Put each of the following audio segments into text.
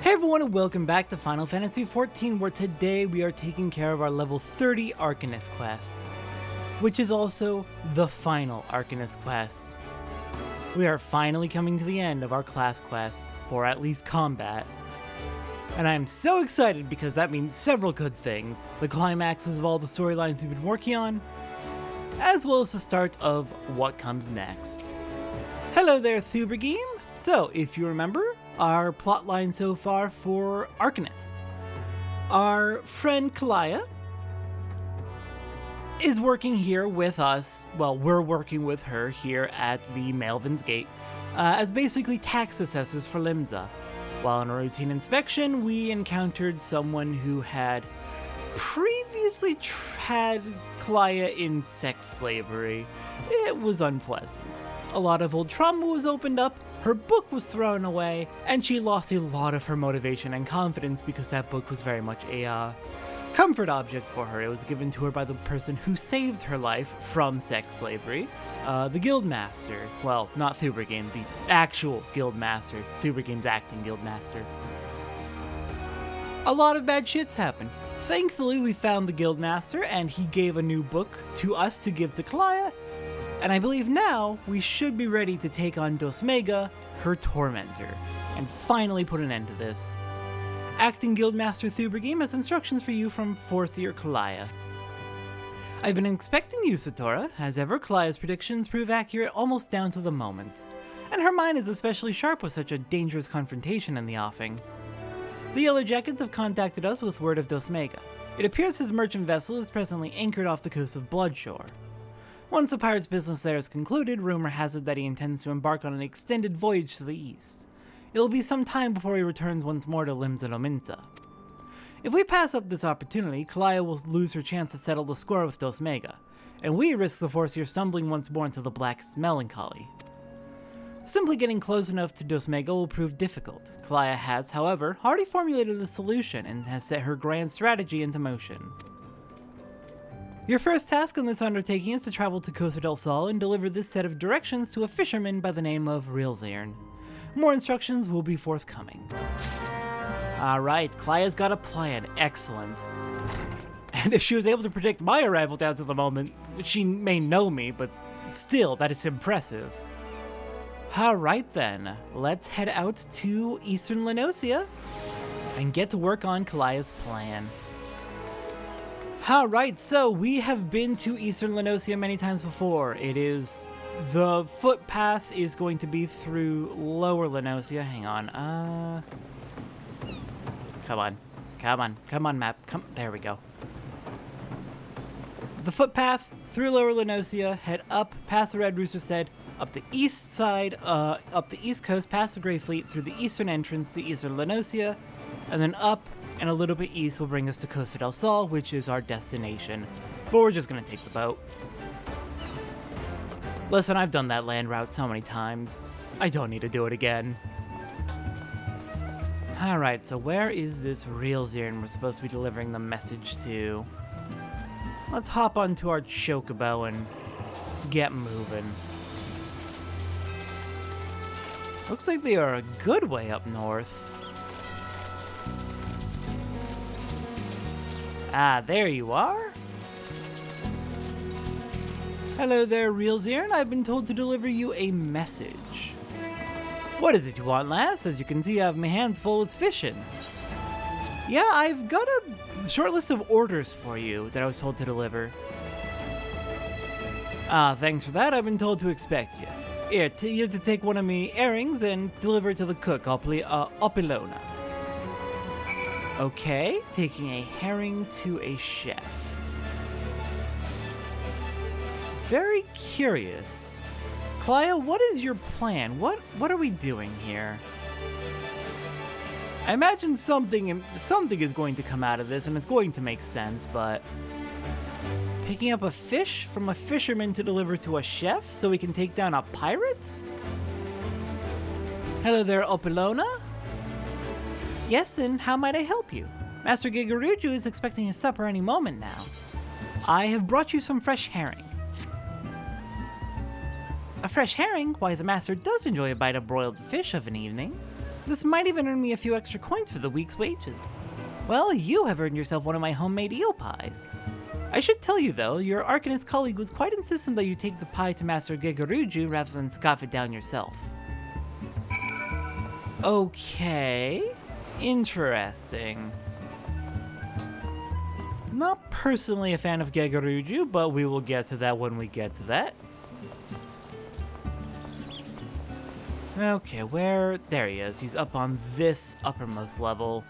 Hey everyone, and welcome back to Final Fantasy XIV, where today we are taking care of our level 30 Arcanist quest, which is also the final Arcanist quest. We are finally coming to the end of our class quests, for at least combat. And I am so excited because that means several good things. The climaxes of all the storylines we've been working on, as well as the start of what comes next. Hello there, Thubergeme. So, if you remember, our plotline so far for Arcanist. Our friend Kalaya is working here with us, well, we're working with her here at the Melvin's Gate, as basically tax assessors for Limsa. While on a routine inspection, we encountered someone who had previously had Kalaya in sex slavery. It was unpleasant. A lot of old trauma was opened up, her book was thrown away, and she lost a lot of her motivation and confidence because that book was very much a comfort object for her. It was given to her by the person who saved her life from sex slavery, the Guildmaster. Well, not Thubergame, the actual Guildmaster. Thubergame's acting Guildmaster. A lot of bad shits happened. Thankfully, we found the Guildmaster, and he gave a new book to us to give to Kalaya, and I believe now we should be ready to take on Doesmaga, her tormentor, and finally put an end to this. Acting Guildmaster Thubergame has instructions for you from Foreseer Kalaya. I've been expecting you, Satora. As ever, Kalaya's predictions prove accurate almost down to the moment, and her mind is especially sharp with such a dangerous confrontation in the offing. The Yellow Jackets have contacted us with word of Doesmaga. It appears his merchant vessel is presently anchored off the coast of Bloodshore. Once the pirate's business there is concluded, rumor has it that he intends to embark on an extended voyage to the east. It will be some time before he returns once more to Limsa Lominsa. If we pass up this opportunity, Kalaya will lose her chance to settle the score with Doesmaga, and we risk the Foreseer stumbling once more into the blackest melancholy. Simply getting close enough to Doesmaga will prove difficult. Kalaya has, however, already formulated a solution and has set her grand strategy into motion. Your first task on this undertaking is to travel to Costa del Sol and deliver this set of directions to a fisherman by the name of Rilzern. More instructions will be forthcoming. Alright, Kalaya's got a plan. Excellent. And if she was able to predict my arrival down to the moment, she may know me, but still, that is impressive. Alright then, let's head out to Eastern Lenosia and get to work on Kalaya's plan. Alright, so we have been to Eastern Lenosia many times before. The footpath is going to be through Lower Lenosia. Hang on, come on, map. There we go. The footpath through Lower Lenosia, head up past the Red Rooster Stead, up the east side, up the east coast, past the Grey Fleet, through the eastern entrance to Eastern Lenosia, and then up and a little bit east will bring us to Costa del Sol, which is our destination. But we're just gonna take the boat. Listen, I've done that land route so many times. I don't need to do it again. Alright, so where is this Rilzern we're supposed to be delivering the message to? Let's hop onto our chocobo and get moving. Looks like they are a good way up north. Ah, there you are. Hello there, Rilzern. I've been told to deliver you a message. What is it you want, lass? As you can see, I have my hands full with fishing. Yeah, I've got a short list of orders for you that I was told to deliver. Ah, thanks for that. I've been told to expect you. Here, you're to take one of me earrings and deliver it to the cook, Opilona. Okay, taking a herring to a chef. Very curious. Kalaya, what is your plan? What are we doing here? I imagine something is going to come out of this, and it's going to make sense, but picking up a fish from a fisherman to deliver to a chef so we can take down a pirate? Hello there, Opilona. Yes, and how might I help you? Master Gigaruju is expecting his supper any moment now. I have brought you some fresh herring. A fresh herring? Why, the master does enjoy a bite of broiled fish of an evening. This might even earn me a few extra coins for the week's wages. Well, you have earned yourself one of my homemade eel pies. I should tell you though, your Arcanist colleague was quite insistent that you take the pie to Master Gegaruju rather than scoff it down yourself. Okay, interesting. Not personally a fan of Gegaruju, but we will get to that when we get to that. Okay, where? There he is. He's up on this uppermost level.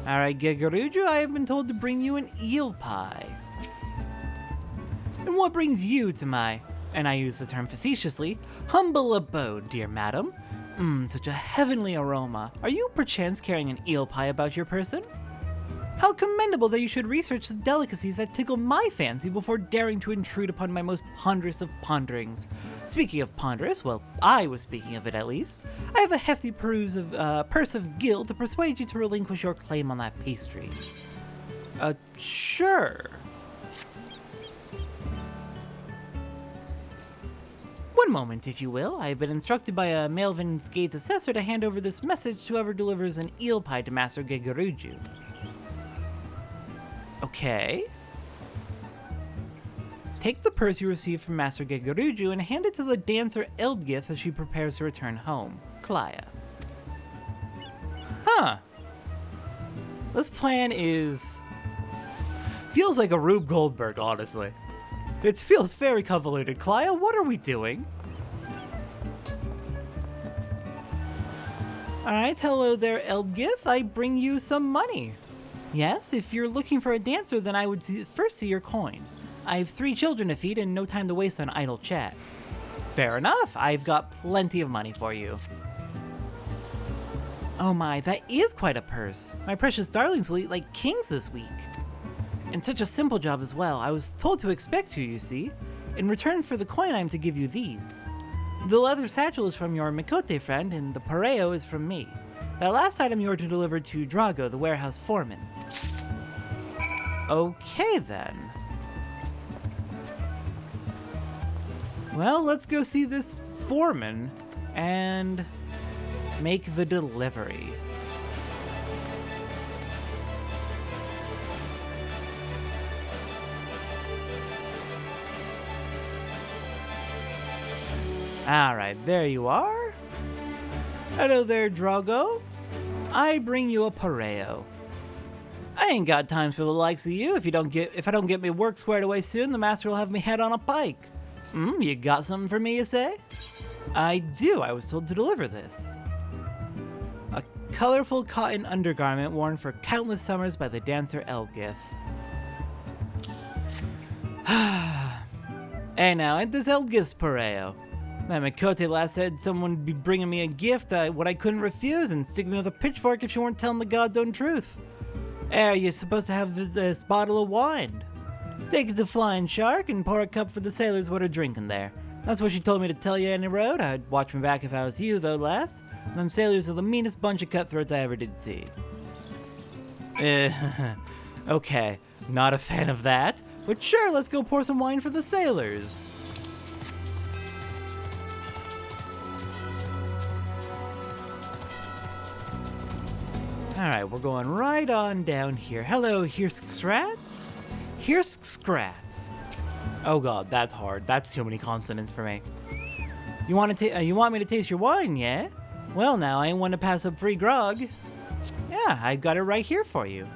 Alright, Gegaruju, I have been told to bring you an eel pie. And what brings you to my, and I use the term facetiously, humble abode, dear madam? Such a heavenly aroma. Are you perchance carrying an eel pie about your person? How commendable that you should research the delicacies that tickle my fancy before daring to intrude upon my most ponderous of ponderings. Speaking of ponderous, well, I was speaking of it at least. I have a hefty purse of gil to persuade you to relinquish your claim on that pastry. Sure. One moment, if you will. I have been instructed by a Melvin's Gate's assessor to hand over this message to whoever delivers an eel pie to Master Gegaruju. Okay. Take the purse you received from Master Gegaruju and hand it to the dancer Eldgith as she prepares to return home. Klaya. Huh. This plan feels like a Rube Goldberg, honestly. It feels very convoluted. Klaya, what are we doing? Alright, hello there, Eldgith. I bring you some money. Yes, if you're looking for a dancer, then I would first see your coin. I have 3 children to feed and no time to waste on idle chat. Fair enough, I've got plenty of money for you. Oh my, that is quite a purse. My precious darlings will eat like kings this week. And such a simple job as well. I was told to expect you see. In return for the coin, I'm to give you these. The leather satchel is from your Mikote friend, and the pareo is from me. That last item you are to deliver to Drago, the warehouse foreman. Okay then. Well, let's go see this foreman and make the delivery. Alright, there you are. Hello there, Drago. I bring you a pareo. I ain't got time for the likes of you. If I don't get me work squared away soon, the master will have me head on a pike. You got something for me, you say? I do. I was told to deliver this. A colorful cotton undergarment worn for countless summers by the dancer Eldgith. Hey now, ain't this Eldgith's pareo? That Mikote last said someone would be bringing me a gift, what I couldn't refuse, and stick me with a pitchfork if she weren't telling the God's own truth. You're supposed to have this bottle of wine. Take it to Flying Shark and pour a cup for the sailors what are drinking there. That's what she told me to tell you on the road. I'd watch me back if I was you, though, lass. Them sailors are the meanest bunch of cutthroats I ever did see. Okay, not a fan of that. But sure, let's go pour some wine for the sailors. Alright, we're going right on down here. Hello, Hirskskrat? Hirskskrat. Oh god, that's hard. That's too many consonants for me. You want me to taste your wine, yeah? Well now, I ain't one to pass up free grog. Yeah, I've got it right here for you.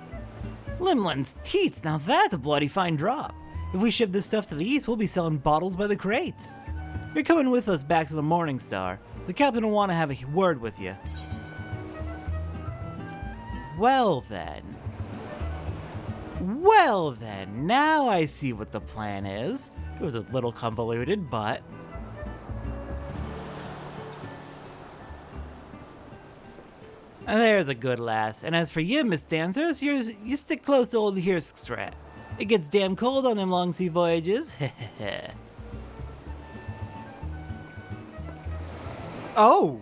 Limland's teats, now that's a bloody fine drop. If we ship this stuff to the east, we'll be selling bottles by the crate. You're coming with us back to the Morning Star. The captain will want to have a word with you. Well then, now I see what the plan is. It was a little convoluted, but... And there's a good lass. And as for you, Miss Dancers, you stick close to old Hirskskrat. It gets damn cold on them long sea voyages. Oh!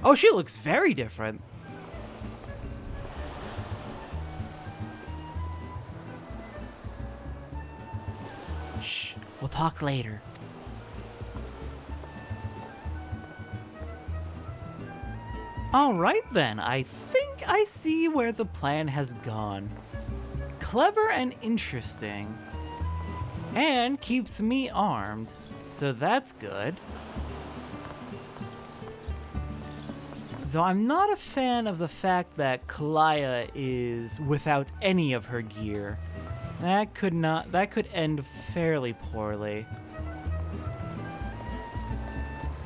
Oh, she looks very different. Shh, we'll talk later. Alright then, I think I see where the plan has gone. Clever and interesting. And keeps me armed, so that's good. Though I'm not a fan of the fact that Kalaya is without any of her gear. That could end fairly poorly.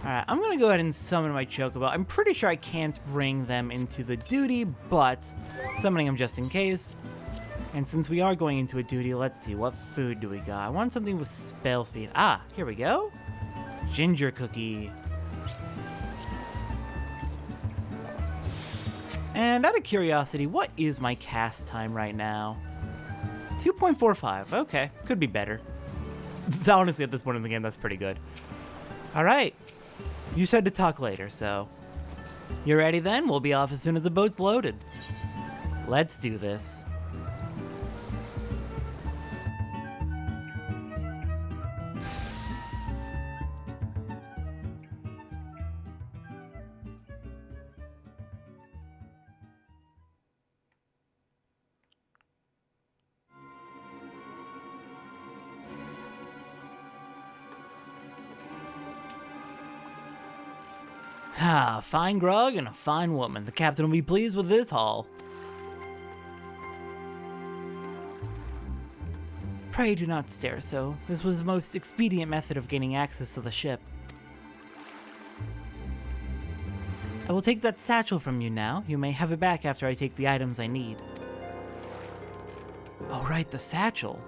Alright, I'm gonna go ahead and summon my Chocobo. I'm pretty sure I can't bring them into the duty, but summoning them just in case. And since we are going into a duty, let's see, what food do we got? I want something with spell speed. Ah, here we go. Ginger cookie. And out of curiosity, what is my cast time right now? 2.45, okay, could be better. Honestly, at this point in the game, that's pretty good. Alright, you said to talk later, so... You ready then? We'll be off as soon as the boat's loaded. Let's do this. Ah, fine grog and a fine woman. The captain will be pleased with this haul. Pray do not stare so. This was the most expedient method of gaining access to the ship. I will take that satchel from you now. You may have it back after I take the items I need. Oh right, the satchel.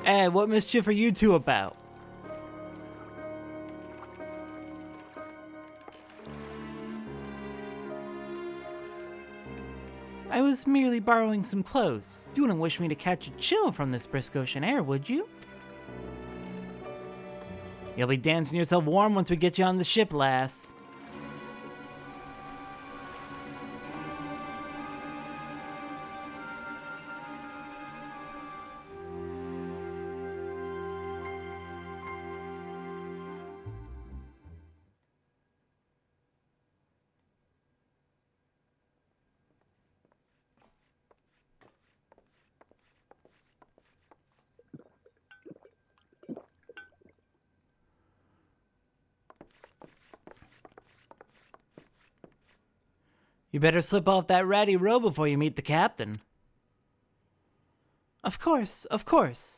Hey, what mischief are you two about? I was merely borrowing some clothes. You wouldn't wish me to catch a chill from this brisk ocean air, would you? You'll be dancing yourself warm once we get you on the ship, lass. You better slip off that ratty robe before you meet the captain. Of course, of course.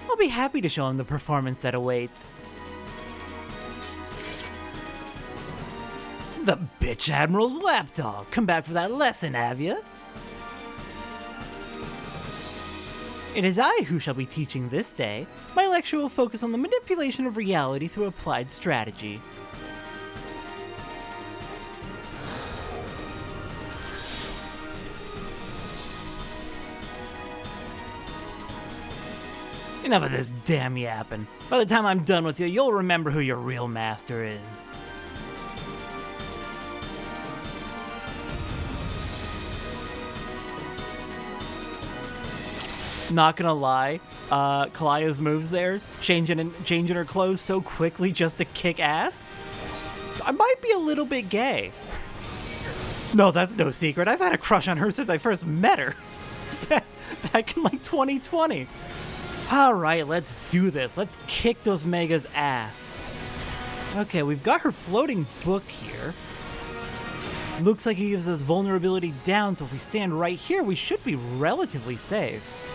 I'll be happy to show him the performance that awaits. The bitch Admiral's lapdog. Come back for that lesson, have ya? It is I who shall be teaching this day. My lecture will focus on the manipulation of reality through applied strategy. Enough of this damn yapping. By the time I'm done with you, you'll remember who your real master is. Not gonna lie, Kalaya's moves there, changing her clothes so quickly just to kick ass. I might be a little bit gay. No, that's no secret. I've had a crush on her since I first met her. Back in like 2020. Alright, let's do this. Let's kick Doesmaga's ass. Okay, we've got her floating book here. Looks like he gives us vulnerability down, so if we stand right here, we should be relatively safe.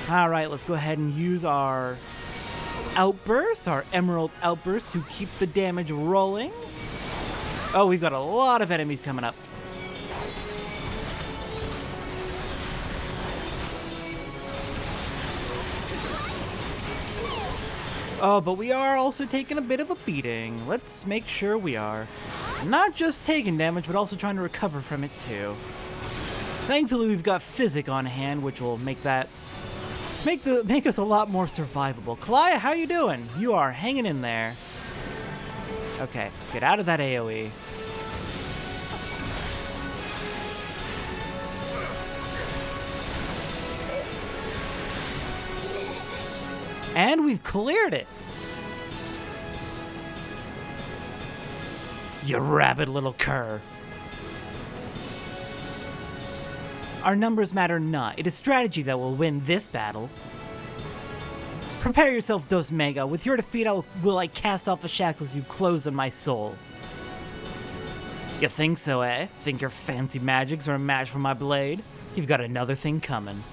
Alright, let's go ahead and use our outburst, our emerald outburst, to keep the damage rolling. Oh, we've got a lot of enemies coming up. Oh, but we are also taking a bit of a beating. Let's make sure we are not just taking damage, but also trying to recover from it too. Thankfully, we've got Physic on hand, which will make us a lot more survivable. Kalaya, how you doing? You are hanging in there. Okay, get out of that AoE. And we've cleared it! You rabid little cur. Our numbers matter not. It is strategy that will win this battle. Prepare yourself, Doesmaga. With your defeat, will I cast off the shackles you close on my soul. You think so, eh? Think your fancy magics are a match for my blade? You've got another thing coming.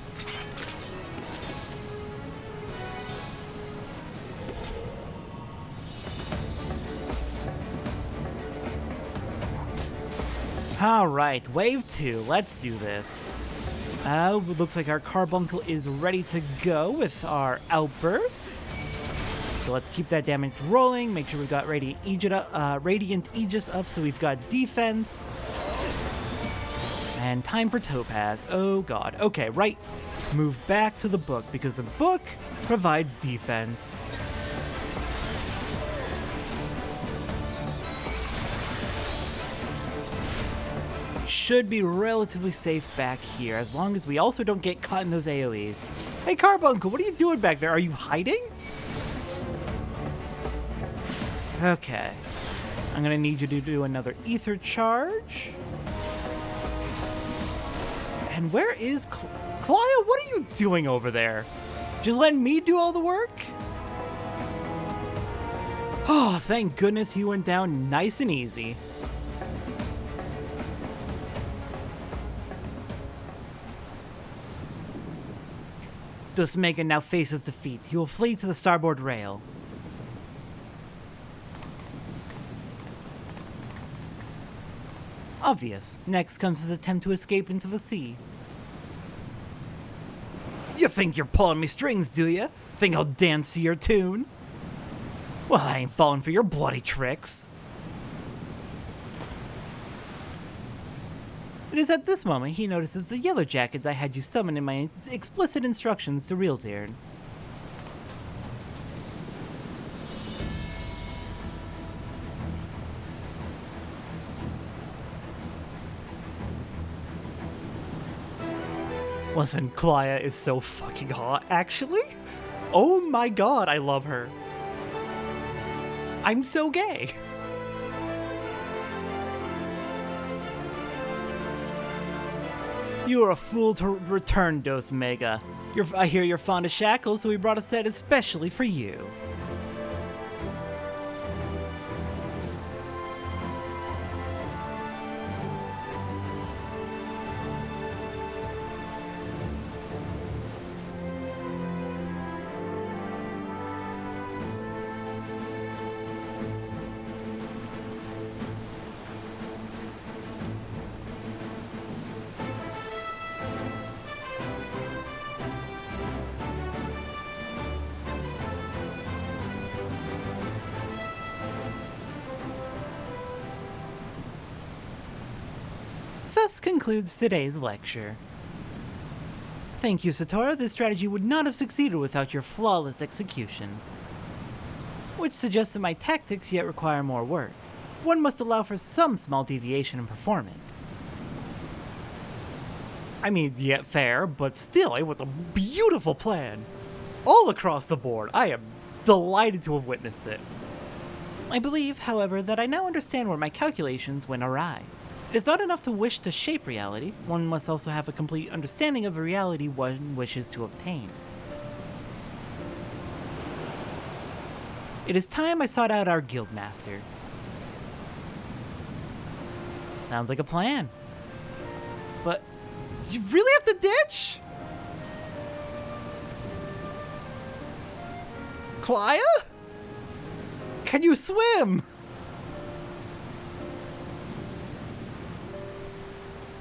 Alright, wave 2, let's do this. Looks like our carbuncle is ready to go with our outburst. So let's keep that damage rolling, make sure we've got Radiant Aegis up so we've got defense. And time for Topaz, oh god. Okay, right, move back to the book because the book provides defense. Should be relatively safe back here, as long as we also don't get caught in those AoEs. Hey Carbuncle, what are you doing back there? Are you hiding? Okay. I'm gonna need you to do another ether charge. And where is Klaya? What are you doing over there? Just letting me do all the work? Oh, thank goodness he went down nice and easy. Doesmaga now faces defeat. He will flee to the starboard rail. Obvious. Next comes his attempt to escape into the sea. You think you're pulling me strings, do ya? Think I'll dance to your tune? Well, I ain't falling for your bloody tricks. It is at this moment he notices the yellow jackets I had you summon in my explicit instructions to Realzard. Listen, Klaya is so fucking hot, actually. Oh my god, I love her. I'm so gay. You are a fool to return, Doesmaga. I hear you're fond of shackles, so we brought a set especially for you. Thus concludes today's lecture. Thank you, Satora. This strategy would not have succeeded without your flawless execution. Which suggests that my tactics yet require more work. One must allow for some small deviation in performance. I mean, yet fair, but still, it was a beautiful plan. All across the board. I am delighted to have witnessed it. I believe, however, that I now understand where my calculations went awry. It is not enough to wish to shape reality, one must also have a complete understanding of the reality one wishes to obtain. It is time I sought out our guildmaster. Sounds like a plan. But, do you really have to ditch? Klaya? Can you swim?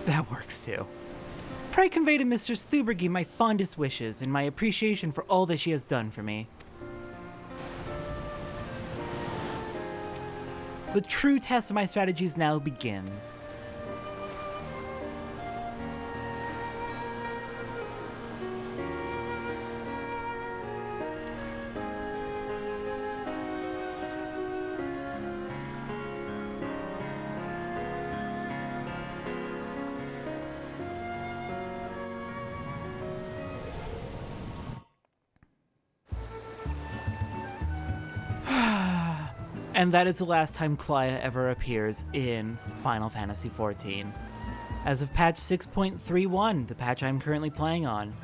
That works too. Pray convey to Mistress Thubergy my fondest wishes and my appreciation for all that she has done for me. The true test of my strategies now begins. and that is the last time Clio ever appears in Final Fantasy XIV. As of patch 6.31, the patch I'm currently playing on,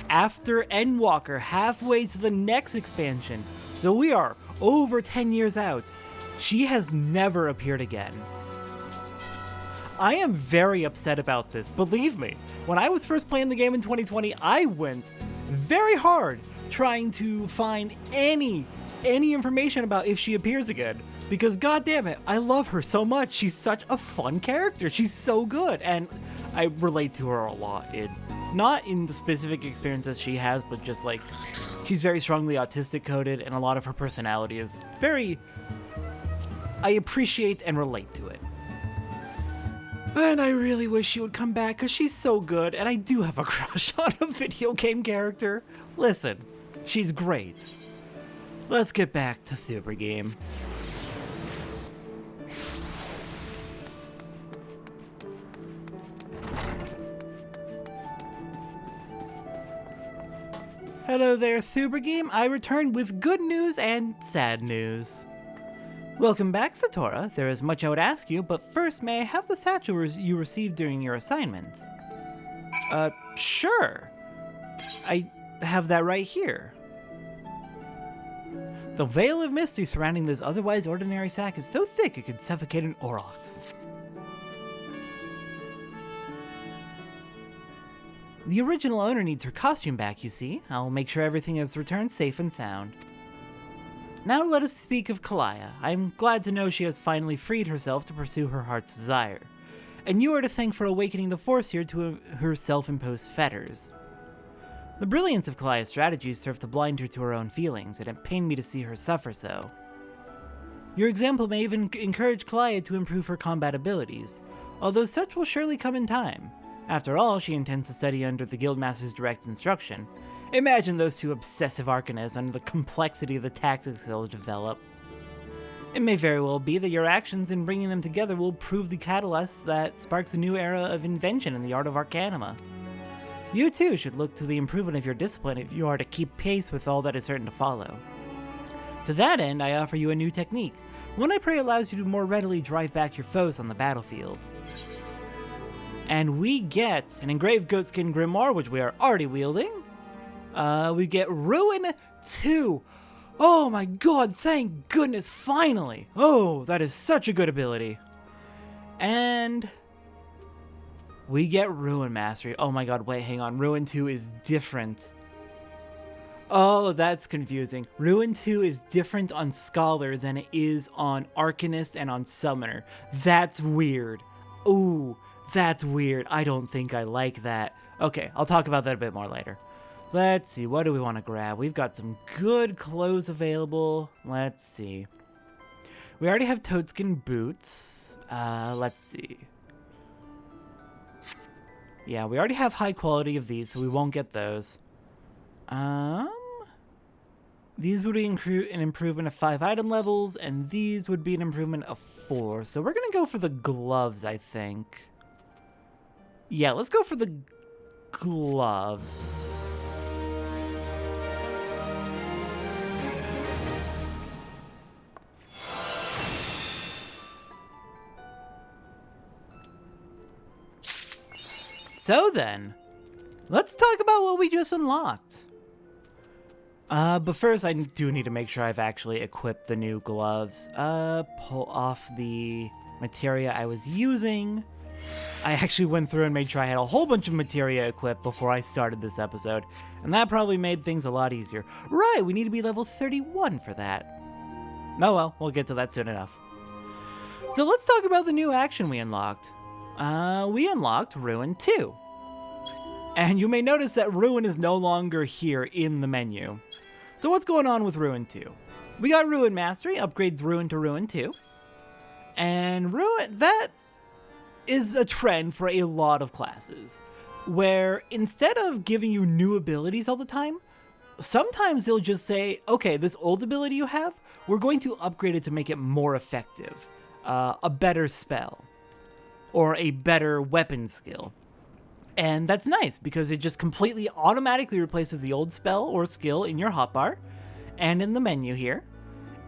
after Endwalker, halfway to the next expansion, so we are over 10 years out, she has never appeared again. I am very upset about this, believe me. When I was first playing the game in 2020, I went very hard trying to find any information about if she appears again. Because goddamn it, I love her so much. She's such a fun character. She's so good. And I relate to her a lot. Not in the specific experiences she has, but just like, she's very strongly autistic coded, and a lot of her personality is very, I appreciate and relate to it. And I really wish she would come back because she's so good, and I do have a crush on a video game character. Listen, she's great. Let's get back to Super Game. Hello there, Thubergame. I returned with good news and sad news. Welcome back, Satora. There is much I would ask you, but first, may I have the satchel you received during your assignment? Sure. I have that right here. The veil of mystery surrounding this otherwise ordinary sack is so thick it could suffocate an Aurochs. The original owner needs her costume back, you see. I'll make sure everything is returned safe and sound. Now let us speak of Clio. I'm glad to know she has finally freed herself to pursue her heart's desire. And you are to thank for awakening the Force here to her self-imposed fetters. The brilliance of Clio's strategies served to blind her to her own feelings, and it pained me to see her suffer so. Your example may even encourage Clio to improve her combat abilities, although such will surely come in time. After all, she intends to study under the Guildmaster's direct instruction. Imagine those two obsessive arcanists under the complexity of the tactics they'll develop. It may very well be that your actions in bringing them together will prove the catalyst that sparks a new era of invention in the art of Arcanima. You too should look to the improvement of your discipline if you are to keep pace with all that is certain to follow. To that end, I offer you a new technique, one I pray allows you to more readily drive back your foes on the battlefield. And we get an engraved goatskin grimoire, which we are already wielding. We get Ruin 2. Oh my god, thank goodness, finally. Oh, that is such a good ability. And we get Ruin Mastery. Oh my god, wait, hang on. Ruin 2 is different. Oh, that's confusing. Ruin 2 is different on Scholar than it is on Arcanist and on Summoner. That's weird. Ooh, that's weird. I don't think I like that. Okay, I'll talk about that a bit more later. Let's see, what do we want to grab? We've got some good clothes available. Let's see. We already have toadskin boots. Let's see. Yeah, we already have high quality of these, so we won't get those. These would be an improvement of 5 item levels, and these would be an improvement of 4. So we're gonna go for the gloves, I think. Yeah, let's go for the gloves. So then, let's talk about what we just unlocked. But first I do need to make sure I've actually equipped the new gloves. Pull off the materia I was using. I actually went through and made sure I had a whole bunch of materia equipped before I started this episode, and that probably made things a lot easier. Right, we need to be level 31 for that. Oh well, we'll get to that soon enough. So let's talk about the new action we unlocked. We unlocked Ruin 2. And you may notice that Ruin is no longer here in the menu. So what's going on with Ruin 2? We got Ruin Mastery, upgrades Ruin to Ruin 2. And that is a trend for a lot of classes, where instead of giving you new abilities all the time, sometimes they'll just say, okay, this old ability you have, we're going to upgrade it to make it more effective, a better spell, or a better weapon skill. And that's nice, because it just completely automatically replaces the old spell or skill in your hotbar, and in the menu here,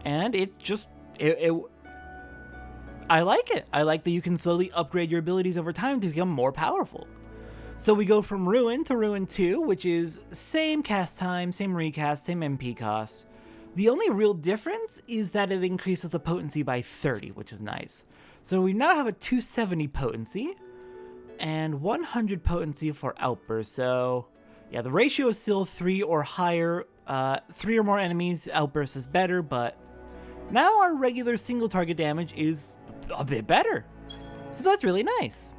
and it just I like it. I like that you can slowly upgrade your abilities over time to become more powerful. So we go from Ruin to Ruin 2, which is same cast time, same recast, same MP cost. The only real difference is that it increases the potency by 30, which is nice. So we now have a 270 potency and 100 potency for Outburst. So yeah, the ratio is still 3 or higher. 3 or more enemies, Outburst is better, but now our regular single target damage is a bit better. So that's really nice.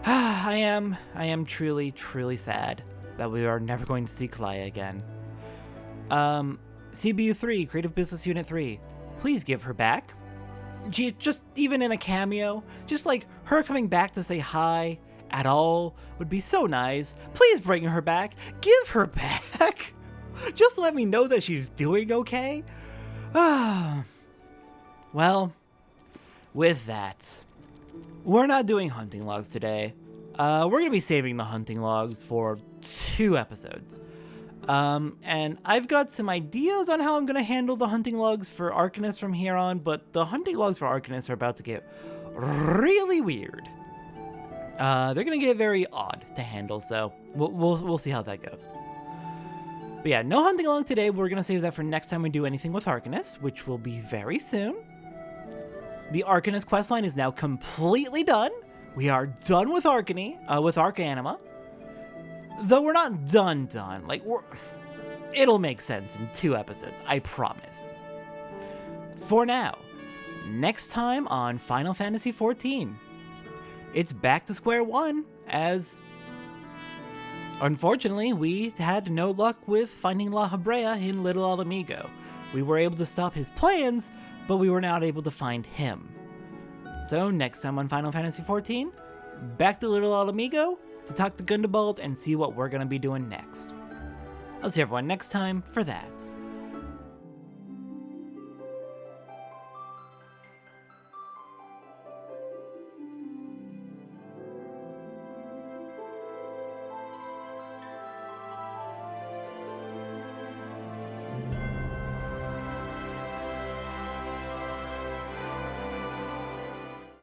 I am truly, truly sad that we are never going to see Kalaya again. CBU 3, Creative Business Unit 3, please give her back. Just even in a cameo, just like her coming back to say hi at all would be so nice. Please bring her back. Give her back. Just let me know that she's doing okay. Well, with that, we're not doing hunting logs today. We're going to be saving the hunting logs for 2 episodes. And I've got some ideas on how I'm going to handle the hunting logs for Arcanist from here on, but the hunting logs for Arcanist are about to get really weird. They're going to get very odd to handle, so we'll see how that goes. But yeah, no hunting log today. We're going to save that for next time we do anything with Arcanist, which will be very soon. The Arcanist questline is now completely done. We are done with with Arcanima. Though we're not done. Like, it'll make sense in 2 episodes, I promise. For now, next time on Final Fantasy XIV, it's back to square one, as unfortunately we had no luck with finding La Habrea in Little Alamigo. We were able to stop his plans, but we were not able to find him. So next time on Final Fantasy XIV, back to Little Alamigo to talk to Gundabald and see what we're going to be doing next. I'll see everyone next time for that.